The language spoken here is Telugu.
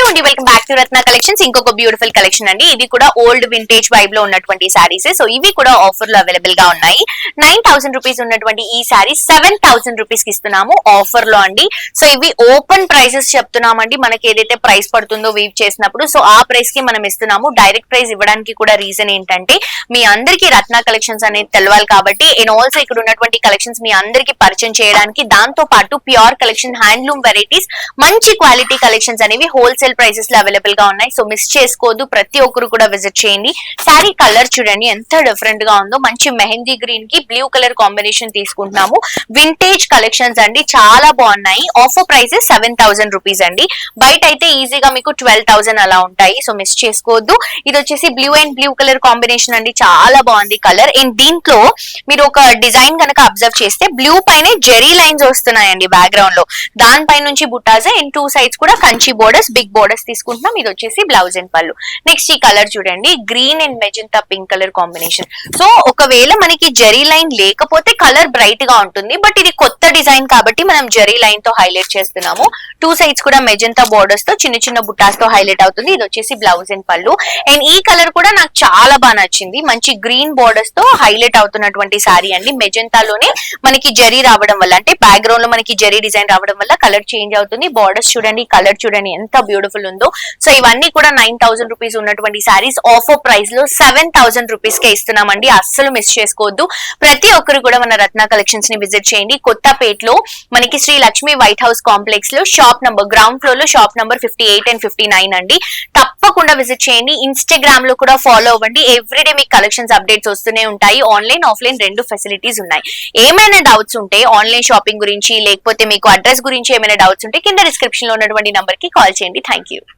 అండి, welcome back to Ratna collections. ఇంకొక బ్యూటిఫుల్ కలెక్షన్ అండి. ఇది కూడా ఓల్డ్ వింటేజ్ వైబ్ లో ఉన్నటువంటి సారీస్. సో ఇవి కూడా ఆఫర్ లో అవైలబుల్ గా ఉన్నాయి. 9000 రూపీస్ ఉన్నటువంటి ఈ సారీ 7000 రూపీస్ కి ఇస్తున్నాము ఆఫర్ లో అండి. సో ఇవి ఓపెన్ ప్రైసెస్ చెప్తున్నామండి. మనకి ఏదైతే ప్రైస్ పడుతుందో వీవ్ చేసినప్పుడు, సో ఆ ప్రైస్ కి మనం ఇస్తున్నాము. డైరెక్ట్ ప్రైస్ ఇవ్వడానికి కూడా రీజన్ ఏంటంటే, మీ అందరికి రత్న కలెక్షన్స్ అనేది తెలవాలి కాబట్టి, అండ్ ఆల్సో ఇక్కడ ఉన్నటువంటి కలెక్షన్స్ మీ అందరికి పరిచయం చేయడానికి, దాంతో పాటు ప్యూర్ కలెక్షన్, హ్యాండ్లూమ్ వెరైటీస్, మంచి క్వాలిటీ కలెక్షన్స్ అనేవి హోల్సేల్ ప్రైసెస్ లో అవైలబుల్ గా ఉన్నాయి. సో మిస్ చేసుకోవద్దు, ప్రతి ఒక్కరు కూడా విజిట్ చేయండి. సారీ కలర్ చూడండి ఎంత డిఫరెంట్ గా ఉందో. మంచి మెహందీ గ్రీన్ కి బ్లూ కలర్ కాంబినేషన్ తీసుకుంటున్నాము. వింటేజ్ కలెక్షన్స్ అండి, చాలా బాగున్నాయి. ఆఫర్ ప్రైసెస్ 7000 రూపీస్ అండి. బయట అయితే ఈజీగా మీకు 12000 అలా ఉంటాయి. సో మిస్ చేసుకోవద్దు. ఇది వచ్చేసి blue and blue colour combination అండి, చాలా బాగుంది కలర్. అండ్ దీంట్లో మీరు ఒక డిజైన్ కనుక అబ్జర్వ్ చేస్తే, బ్లూ పైన జెరీ లైన్స్ వస్తున్నాయండి బ్యాక్గ్రౌండ్ లో. దానిపై నుంచి బుటాస్ అండ్ టూ సైడ్స్ కూడా కంచి బోర్డర్స్, బిగ్ బోర్డర్స్ తీసుకుంటున్నాం. ఇది వచ్చేసి బ్లౌజ్ అండ్ పళ్ళు. నెక్స్ట్ ఈ కలర్ చూడండి, green and magenta pink colour combination. So ఒకవేళ మనకి జెరీ లైన్ లేకపోతే కలర్ బ్రైట్ గా ఉంటుంది, బట్ ఇది కొత్త డిజైన్ కాబట్టి మనం జెరీ లైన్ తో హైలైట్ చేస్తున్నాము. టూ సైడ్స్ కూడా మెజెంటా బోర్డర్స్ తో చిన్న చిన్న బుటాస్ తో హైలైట్ అవుతుంది. ఇది వచ్చేసి బ్లౌజ్ అండ్ పళ్ళు. అండ్ ఈ కలర్ కూడా నాకు చాలా బాగా నచ్చింది. మంచి గ్రీన్ బోర్డర్స్ తో హైలైట్ అవుతున్నటువంటి సారీ అండి. మెజెంటాలోనే మనకి జెరీ రావడం వల్ల, అంటే బ్యాక్గ్రౌండ్ లో మనకి జెరీ డిజైన్ రావడం వల్ల కలర్ చేంజ్ అవుతుంది. బోర్డర్స్ చూడండి, కలర్ చూడండి ఎంత బ్యూటిఫుల్ ఉందో. సో ఇవన్నీ కూడా 9000 రూపీస్ ఉన్నటువంటి సారీస్ ఆఫర్ ప్రైస్ లో 7000 రూపీస్ కే ఇస్తున్నామండి. అస్సలు మిస్ చేసుకోవద్దు. ప్రతి ఒక్కరు కూడా మన రత్న కలెక్షన్స్ ని విజిట్ చేయండి. కొత్తపేటలో మనకి Shri Lakshmi white house complex లో షాప్ నంబర్, గ్రౌండ్ ఫ్లోర్ లో షాప్ నంబర్ 58 అండ్ 59 అండి. తప్పకుండా విజిట్ చేయండి. ఇన్స్టాగ్రామ్ లో కూడా ఫాలో అవ్వండి. ఎవ్రీడే మీకు కలెక్షన్స్ అప్డేట్స్ వస్తూనే ఉంటాయి. ఆన్లైన్, ఆఫ్లైన్ రెండు ఫెసిలిటీస్ ఉన్నాయి. ఏమైనా డౌట్స్ ఉంటే ఆన్లైన్ షాపింగ్ గురించి, లేకపోతే మీకు అడ్రస్ గురించి ఏమైనా డౌట్స్ ఉంటే కింద డిస్క్రిప్షన్ లో ఉన్నటువంటి నంబర్ కి కాల్ చేయండి. Thank you.